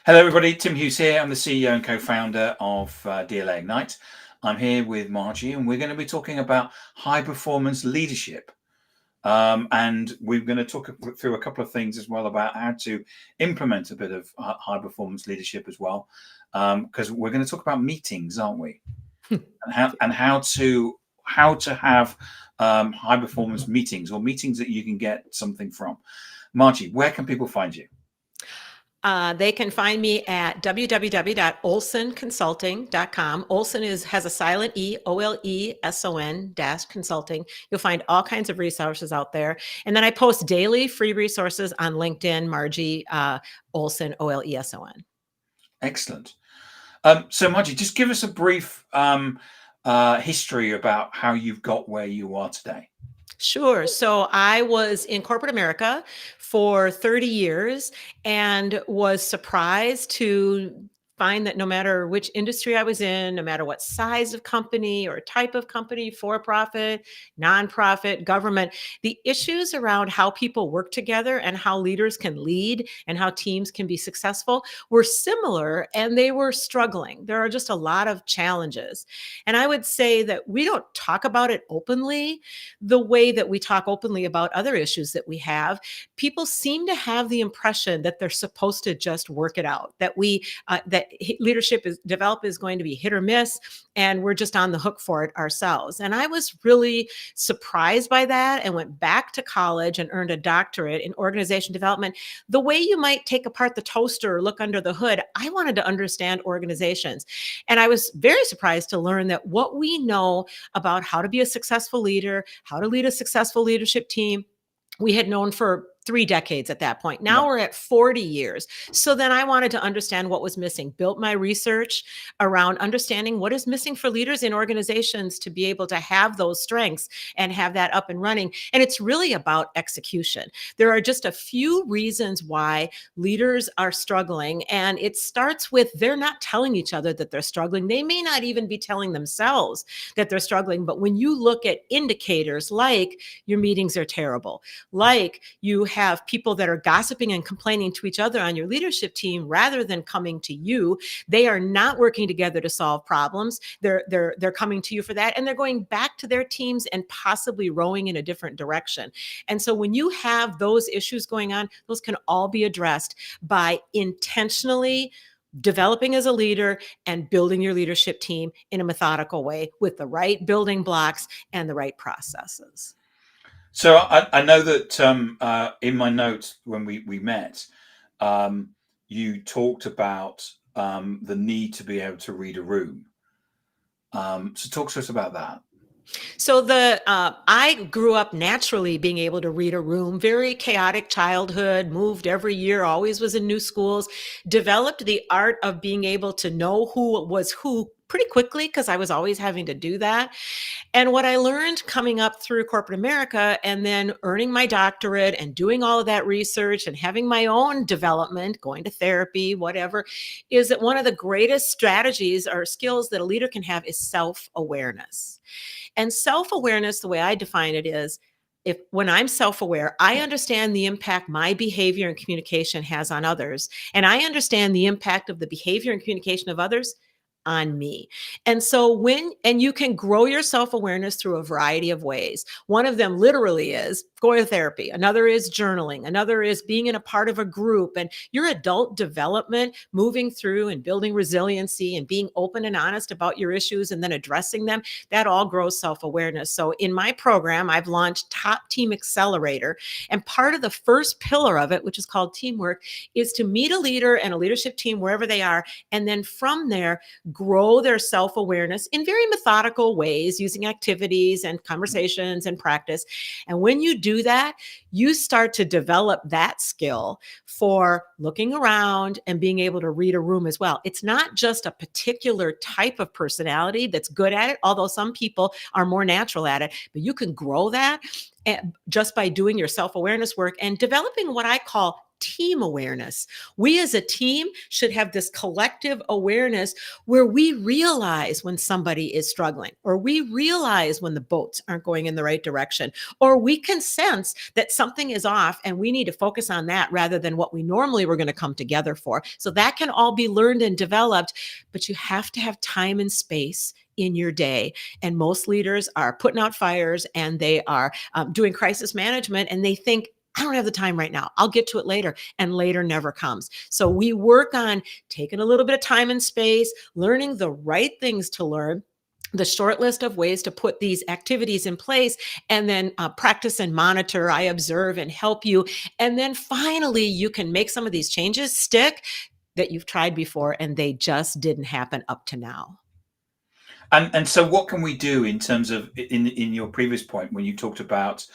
Hello, everybody. Tim Hughes here. I'm the CEO and co-founder of DLA Ignite. I'm here with Margie, and we're going to be talking about high performance leadership. And we're going to talk through a couple of things as well about how to implement a bit of high performance leadership as well, because we're going to talk about meetings, aren't we? and how to have high performance meetings, or meetings that you can get something from. Margie, where can people find you? They can find me at www.olesonconsulting.com. Olson has a silent E, Oleson -consulting. You'll find all kinds of resources out there. And then I post daily free resources on LinkedIn, Margie Oleson, Oleson. Excellent. So Margie, just give us a brief history about how you've got where you are today. Sure. So I was in corporate America for 30 years and was surprised to find that no matter which industry I was in, no matter what size of company or type of company, for profit, nonprofit, government, the issues around how people work together and how leaders can lead and how teams can be successful were similar, and they were struggling. There are just a lot of challenges. And I would say that we don't talk about it openly the way that we talk openly about other issues that we have. People seem to have the impression that they're supposed to just work it out, that leadership is going to be hit or miss, and we're just on the hook for it ourselves. And I was really surprised by that and went back to college and earned a doctorate in organization development. The way you might take apart the toaster or look under the hood, I wanted to understand organizations. And I was very surprised to learn that what we know about how to be a successful leader, how to lead a successful leadership team, we had known for 3 decades at that point. Now we're at 40 years. So then I wanted to understand what was missing, built my research around understanding what is missing for leaders in organizations to be able to have those strengths and have that up and running. And it's really about execution. There are just a few reasons why leaders are struggling. And it starts with they're not telling each other that they're struggling. They may not even be telling themselves that they're struggling. But when you look at indicators like your meetings are terrible, like you have people that are gossiping and complaining to each other on your leadership team rather than coming to you. They are not working together to solve problems. They're coming to you for that, and they're going back to their teams and possibly rowing in a different direction. And so when you have those issues going on, those can all be addressed by intentionally developing as a leader and building your leadership team in a methodical way with the right building blocks and the right processes. So I know that in my notes when we met, you talked about the need to be able to read a room. So talk to us about that. So I grew up naturally being able to read a room, very chaotic childhood, moved every year, always was in new schools, developed the art of being able to know who was who pretty quickly because I was always having to do that. And what I learned coming up through corporate America and then earning my doctorate and doing all of that research and having my own development, going to therapy, whatever, is that one of the greatest strategies or skills that a leader can have is self-awareness. And self-awareness, the way I define it is, when I'm self-aware, I understand the impact my behavior and communication has on others. And I understand the impact of the behavior and communication of others on me. And so you can grow your self-awareness through a variety of ways. One of them literally is going to therapy. Another is journaling. Another is being in a part of a group, and your adult development, moving through and building resiliency and being open and honest about your issues and then addressing them. That all grows self-awareness. So in my program, I've launched Top Team Accelerator. And part of the first pillar of it, which is called teamwork, is to meet a leader and a leadership team wherever they are. And then from there, grow their self-awareness in very methodical ways using activities and conversations and practice. And when you do that, you start to develop that skill for looking around and being able to read a room as well. It's not just a particular type of personality that's good at it, although some people are more natural at it, but you can grow that just by doing your self-awareness work and developing what I call team awareness. We as a team should have this collective awareness where we realize when somebody is struggling, or we realize when the boats aren't going in the right direction, or we can sense that something is off and we need to focus on that rather than what we normally were going to come together for. So that can all be learned and developed, but you have to have time and space in your day. And most leaders are putting out fires, and they are doing crisis management, and they think, I don't have the time right now. I'll get to it later. And later never comes. So we work on taking a little bit of time and space, learning the right things to learn, the short list of ways to put these activities in place, and then practice and monitor. I observe and help you. And then finally, you can make some of these changes stick that you've tried before and they just didn't happen up to now. And so what can we do in terms of, in your previous point when you talked about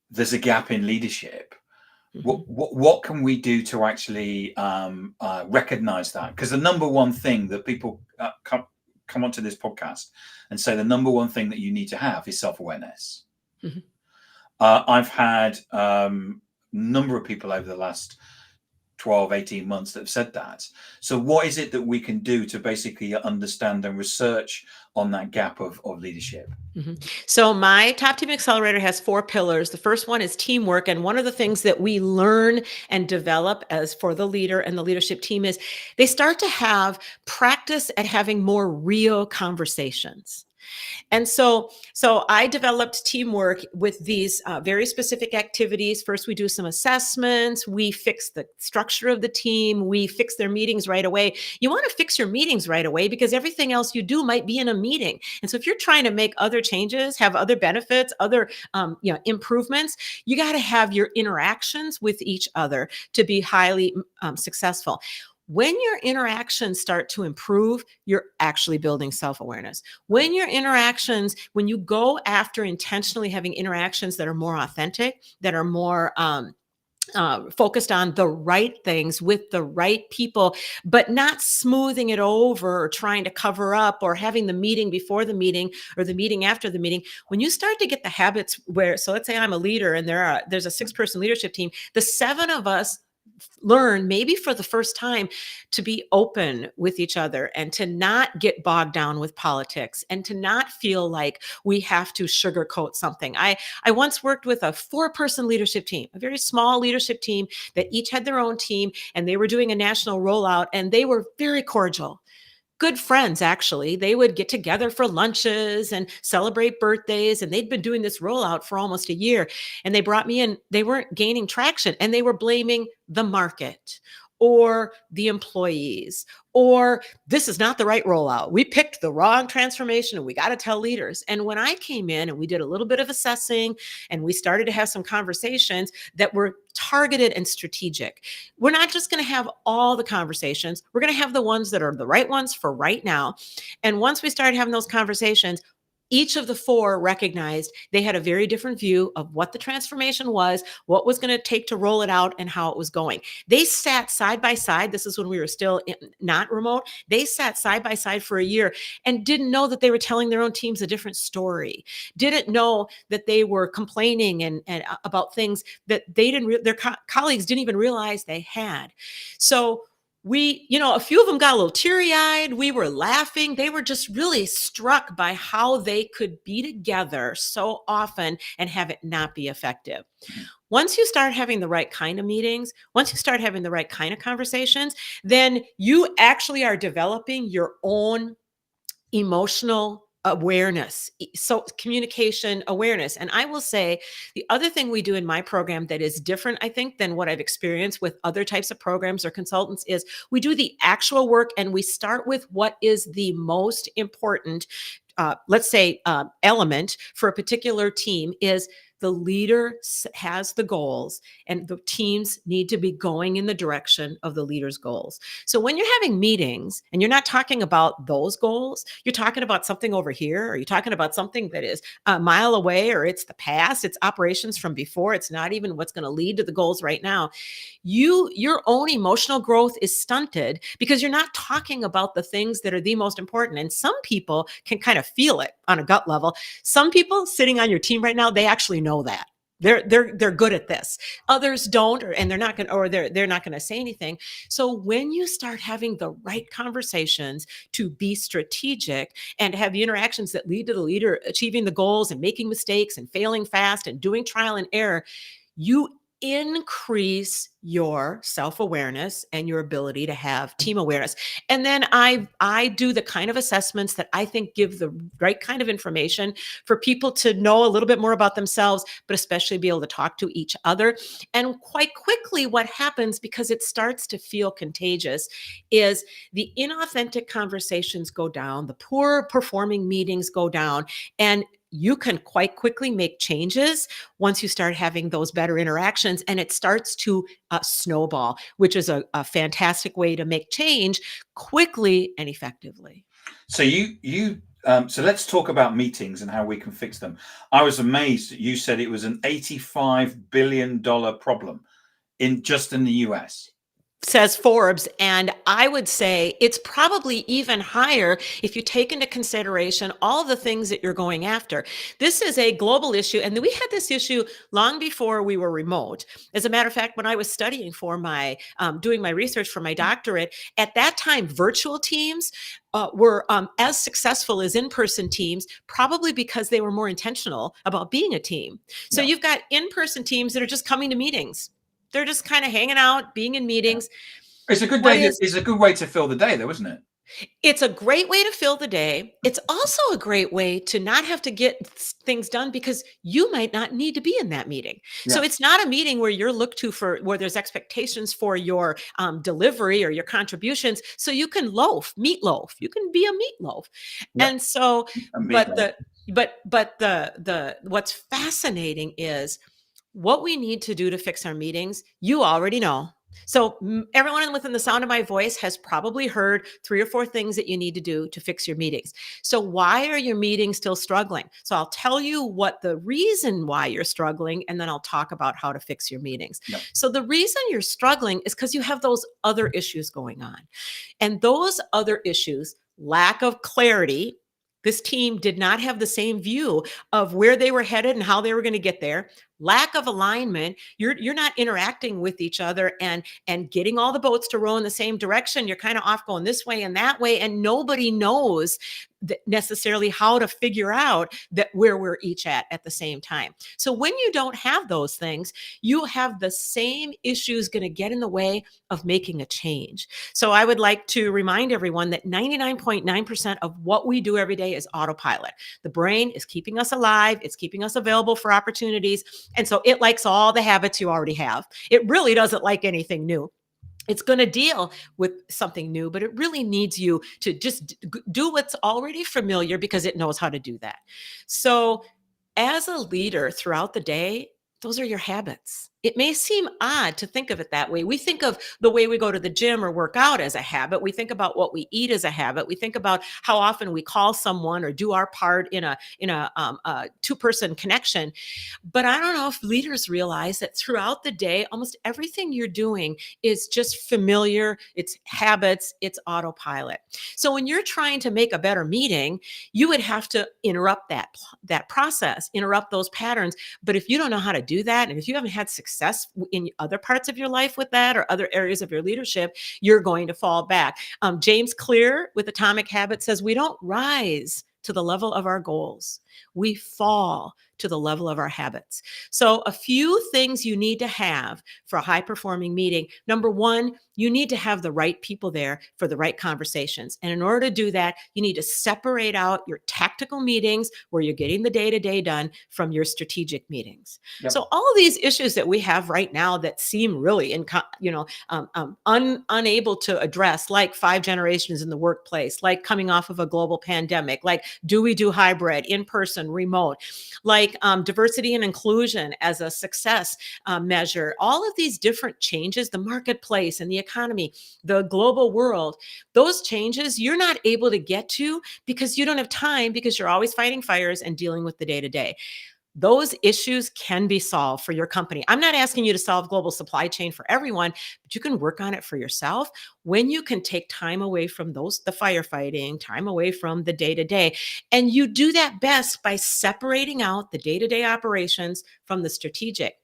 there's a gap in leadership? What can we do to actually recognize that? Because the number one thing that people come onto this podcast and say the number one thing that you need to have is self-awareness. Mm-hmm. I've had a number of people over the last 12, 18 months that have said that. So what is it that we can do to basically understand and research on that gap of leadership? Mm-hmm. So my Top Team Accelerator has 4 pillars. The first one is teamwork. And one of the things that we learn and develop as for the leader and the leadership team is they start to have practice at having more real conversations. And so I developed teamwork with these very specific activities. First, we do some assessments. We fix the structure of the team. We fix their meetings right away. You want to fix your meetings right away because everything else you do might be in a meeting. And so if you're trying to make other changes, have other benefits, other improvements, you got to have your interactions with each other to be highly successful. When your interactions start to improve, you're actually building self-awareness. When your interactions, when you go after intentionally having interactions that are more authentic, that are more focused on the right things with the right people, but not smoothing it over or trying to cover up or having the meeting before the meeting or the meeting after the meeting. When you start to get the habits where, so let's say I'm a leader and there's a 6-person leadership team, the 7 of us learn maybe for the first time to be open with each other and to not get bogged down with politics and to not feel like we have to sugarcoat something. I once worked with a 4-person leadership team, a very small leadership team that each had their own team, and they were doing a national rollout, and they were very cordial. Good friends, actually. They would get together for lunches and celebrate birthdays. And they'd been doing this rollout for almost a year. And they brought me in. They weren't gaining traction, and they were blaming the market or the employees, or this is not the right rollout. We picked the wrong transformation and we got to tell leaders. And when I came in and we did a little bit of assessing and we started to have some conversations that were targeted and strategic. We're not just going to have all the conversations. We're going to have the ones that are the right ones for right now. And once we started having those conversations, each of the 4 recognized they had a very different view of what the transformation was, what was going to take to roll it out, and how it was going. They sat side by side. This is when we were still not remote. They sat side by side for a year and didn't know that they were telling their own teams a different story. Didn't know that they were complaining and about things that they didn't. Their colleagues didn't even realize they had. So we, a few of them got a little teary-eyed. We were laughing. They were just really struck by how they could be together so often and have it not be effective. Once you start having the right kind of meetings, once you start having the right kind of conversations, then you actually are developing your own emotional awareness, so communication awareness. And I will say the other thing we do in my program that is different, I think, than what I've experienced with other types of programs or consultants is we do the actual work, and we start with what is the most important, let's say, element for a particular team is the leader has the goals, and the teams need to be going in the direction of the leader's goals. So when you're having meetings and you're not talking about those goals, you're talking about something over here, or you're talking about something that is a mile away, or it's the past, it's operations from before, it's not even what's going to lead to the goals right now. Your own emotional growth is stunted because you're not talking about the things that are the most important. And some people can kind of feel it on a gut level. Some people sitting on your team right now, they actually know that. They're good at this. Others don't, and they're not going to say anything. So when you start having the right conversations to be strategic and have the interactions that lead to the leader achieving the goals and making mistakes and failing fast and doing trial and error, you increase your self-awareness and your ability to have team awareness. And then I do the kind of assessments that I think give the right kind of information for people to know a little bit more about themselves, but especially be able to talk to each other. And quite quickly, what happens, because it starts to feel contagious, is the inauthentic conversations go down, the poor performing meetings go down, and you can quite quickly make changes once you start having those better interactions, and it starts to snowball, which is a fantastic way to make change quickly and effectively. So so let's talk about meetings and how we can fix them. I was amazed that you said it was an $85 billion problem in the US. Says Forbes. And I would say it's probably even higher if you take into consideration all the things that you're going after. This is a global issue. And we had this issue long before we were remote. As a matter of fact, when I was studying for doing my research for my doctorate, at that time, virtual teams were as successful as in-person teams, probably because they were more intentional about being a team. So Yeah. you've got in-person teams that are just coming to meetings. They're just kind of hanging out, being in meetings. It's a good day. It's a good way to fill the day, though, isn't it? It's a great way to fill the day. It's also a great way to not have to get things done because you might not need to be in that meeting. Yeah. So it's not a meeting where you're looked to for where there's expectations for your delivery or your contributions. So you can meatloaf. You can be a meatloaf. Yeah. And so, A but the what's fascinating is what we need to do to fix our meetings. You already know. So everyone within the sound of my voice has probably heard 3 or 4 things that you need to do to fix your meetings. So why are your meetings still struggling? So I'll tell you what the reason why you're struggling, and then I'll talk about how to fix your meetings. Yep. So the reason you're struggling is because you have those other issues going on. And those other issues, lack of clarity. This team did not have the same view of where they were headed and how they were going to get there. Lack of alignment. You're not interacting with each other and getting all the boats to row in the same direction. You're kind of off going this way and that way, and nobody knows necessarily how to figure out that where we're each at the same time. So when you don't have those things, you have the same issues going to get in the way of making a change. So I would like to remind everyone that 99.9% of what we do every day is autopilot. The brain is keeping us alive. It's keeping us available for opportunities. And so it likes all the habits you already have. It really doesn't like anything new. It's going to deal with something new, but it really needs you to just do what's already familiar because it knows how to do that. So as a leader throughout the day, those are your habits. It may seem odd to think of it that way. We think of the way we go to the gym or work out as a habit. We think about what we eat as a habit. We think about how often we call someone or do our part in a two-person connection. But I don't know if leaders realize that throughout the day, almost everything you're doing is just familiar. It's habits. It's autopilot. So when you're trying to make a better meeting, you would have to interrupt that process, interrupt those patterns. But if you don't know how to do that, and if you haven't had success in other parts of your life with that or other areas of your leadership, you're going to fall back. James Clear with Atomic Habits says, we don't rise to the level of our goals. We fall to the level of our habits. So a few things you need to have for a high-performing meeting. Number one, you need to have the right people there for the right conversations. And in order to do that, you need to separate out your tactical meetings where you're getting the day-to-day done from your strategic meetings. Yep. So all of these issues that we have right now that seem really unable to address, like 5 generations in the workplace, like coming off of a global pandemic, like do we do hybrid, in-person, remote, like diversity and inclusion as a success measure, all of these different changes, the marketplace and the economy, the global world, those changes you're not able to get to because you don't have time because you're always fighting fires and dealing with the day-to-day. those issues can be solved for your company. I'm not asking you to solve global supply chain for everyone, but you can work on it for yourself when you can take time away from the firefighting, time away from the day to day. And you do that best by separating out the day to day operations from the strategic.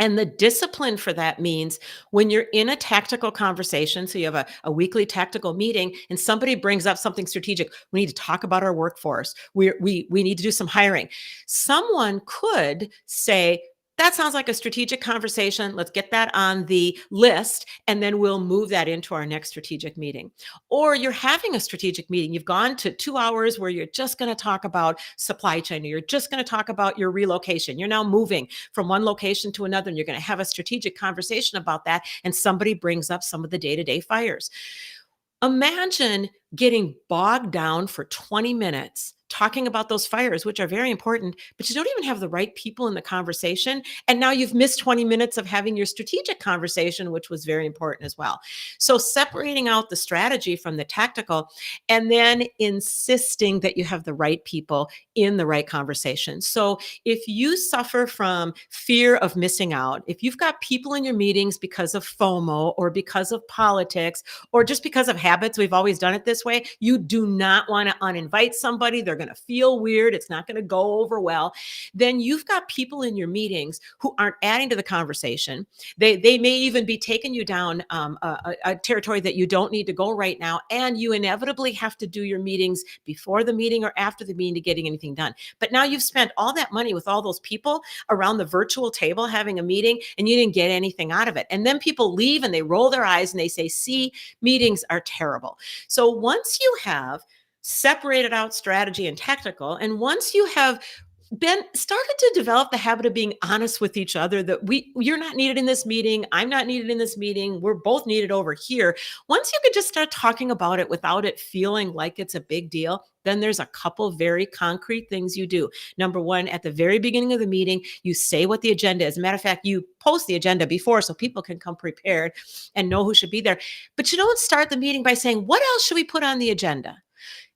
And the discipline for that means when you're in a tactical conversation, so you have a weekly tactical meeting and somebody brings up something strategic, we need to talk about our workforce. We need to do some hiring. Someone could say, that sounds like a strategic conversation. Let's get that on the list, and then we'll move that into our next strategic meeting. Or you're having a strategic meeting. You've gone to 2 hours where you're just going to talk about supply chain, or you're just going to talk about your relocation. You're now moving from one location to another, and you're going to have a strategic conversation about that. And somebody brings up some of the day-to-day fires. Imagine getting bogged down for 20 minutes talking about those fires, which are very important, but you don't even have the right people in the conversation. And now you've missed 20 minutes of having your strategic conversation, which was very important as well. So separating out the strategy from the tactical, and then insisting that you have the right people in the right conversation. So if you suffer from fear of missing out, if you've got people in your meetings because of FOMO or because of politics or just because of habits, we've always done it this way, you do not want to uninvite somebody. They're going to feel weird. It's not going to go over well. Then you've got people in your meetings who aren't adding to the conversation. They may even be taking you down a territory that you don't need to go right now. And you inevitably have to do your meetings before the meeting or after the meeting to getting anything done. But now you've spent all that money with all those people around the virtual table having a meeting, and you didn't get anything out of it. And then people leave and they roll their eyes and they say, see, meetings are terrible. So once you have separated out strategy and tactical, and once you have started to develop the habit of being honest with each other, that you're not needed in this meeting, I'm not needed in this meeting, we're both needed over here. Once you could just start talking about it without it feeling like it's a big deal, then there's a couple very concrete things you do. Number one, at the very beginning of the meeting, you say what the agenda is. As a matter of fact, you post the agenda before so people can come prepared and know who should be there. But you don't start the meeting by saying, what else should we put on the agenda?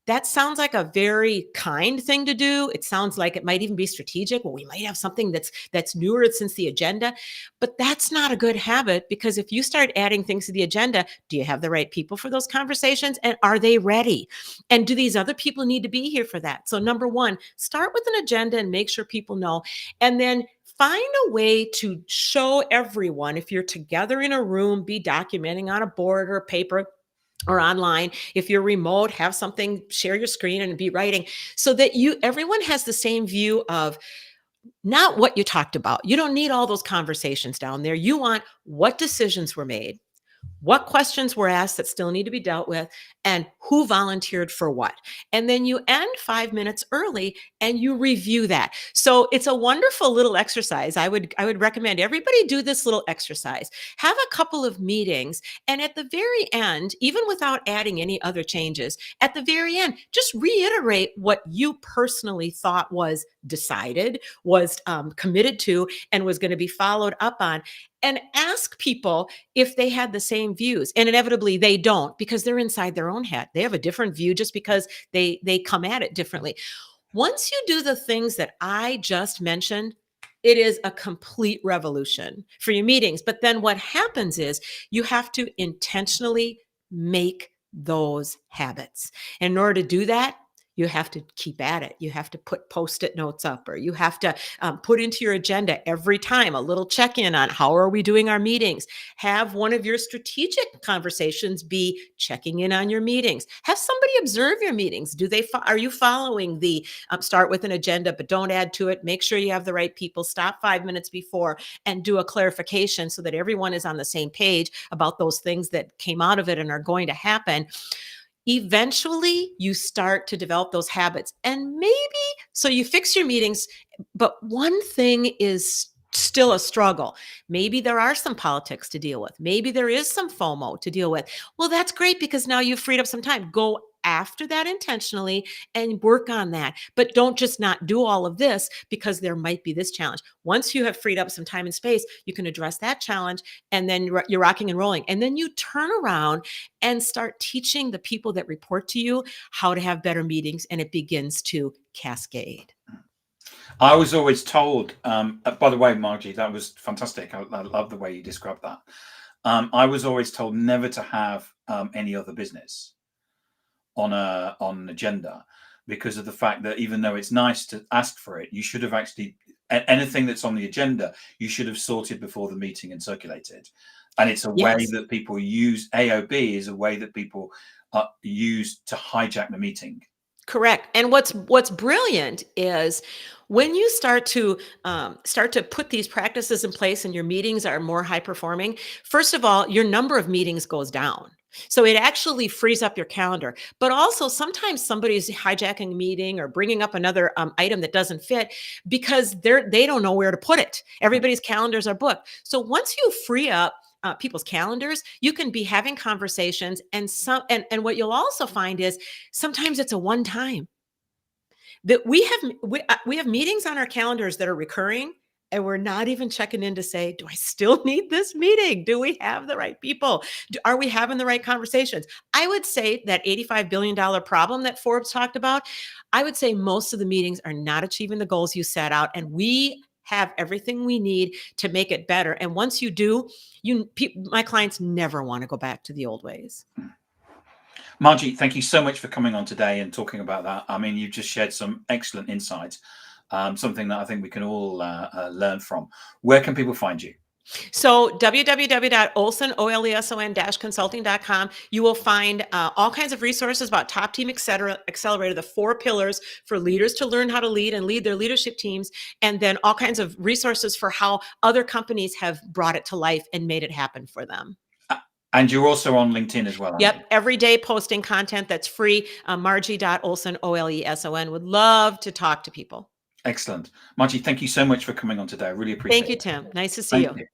That sounds like a very kind thing to do. It sounds like it might even be strategic. Well, we might have something that's newer since the agenda, but that's not a good habit, because if you start adding things to the agenda, do you have the right people for those conversations, and are they ready? And do these other people need to be here for that? So number one, start with an agenda and make sure people know, and then find a way to show everyone, if you're together in a room, be documenting on a board or paper or online. If you're remote, have something, share your screen and be writing, so that everyone has the same view of not what you talked about. You don't need all those conversations down there. You want what decisions were made, what questions were asked that still need to be dealt with, and who volunteered for what. And then you end 5 minutes early and you review that. So it's a wonderful little exercise. I would recommend everybody do this little exercise. Have a couple of meetings, and at the very end, even without adding any other changes, at the very end, just reiterate what you personally thought was decided, was committed to, and was going to be followed up on. And ask people if they had the same views. And inevitably they don't, because they're inside their own head. They have a different view just because they come at it differently. Once you do the things that I just mentioned, it is a complete revolution for your meetings. But then what happens is you have to intentionally make those habits. And in order to do that, you have to keep at it. You have to put Post-it notes up, or you have to put into your agenda every time a little check-in on how are we doing our meetings. Have one of your strategic conversations be checking in on your meetings. Have somebody observe your meetings. Are you following the start with an agenda, but don't add to it? Make sure you have the right people. Stop 5 minutes before and do a clarification so that everyone is on the same page about those things that came out of it and are going to happen. Eventually you start to develop those habits, and maybe so you fix your meetings, but one thing is still a struggle. Maybe there are some politics to deal with. Maybe there is some FOMO to deal with. Well, that's great, because now you've freed up some time. Go after that intentionally and work on that. But don't just not do all of this because there might be this challenge. Once you have freed up some time and space, you can address that challenge, and then you're rocking and rolling. And then you turn around and start teaching the people that report to you how to have better meetings, and it begins to cascade. I was always told, by the way, Margie, that was fantastic. I love the way you described that. I was always told never to have any other business on an agenda, because of the fact that even though it's nice to ask for it, you should have actually anything that's on the agenda, you should have sorted before the meeting and circulated. And it's a way Yes. that people use AOB is a way that people use to hijack the meeting. Correct. And what's brilliant is when you start to put these practices in place and your meetings are more high performing. First of all, your number of meetings goes down. So it actually frees up your calendar. But also, sometimes somebody's hijacking a meeting or bringing up another item that doesn't fit because they don't know where to put it. Everybody's calendars are booked. So once you free up people's calendars, you can be having conversations, and what you'll also find is sometimes it's a one time that we have meetings on our calendars that are recurring, and we're not even checking in to say, do I still need this meeting? Do we have the right people? Are we having the right conversations? I would say that $85 billion problem that Forbes talked about, I would say most of the meetings are not achieving the goals you set out, and we have everything we need to make it better. And once you do, my clients never want to go back to the old ways. Margie, thank you so much for coming on today and talking about that. I mean, you've just shared some excellent insights, something that I think we can all learn from. Where can people find you? So www.oleson consulting.com, you will find all kinds of resources about Top Team Accelerator, the 4 pillars for leaders to learn how to lead and lead their leadership teams, and then all kinds of resources for how other companies have brought it to life and made it happen for them. And you're also on LinkedIn as well, aren't you? Yep, every day posting content that's free. Margie.Oleson, Oleson. Would love to talk to people. Excellent. Margie, thank you so much for coming on today. I really Thank appreciate you, it. Tim. Nice to see Thank you. you.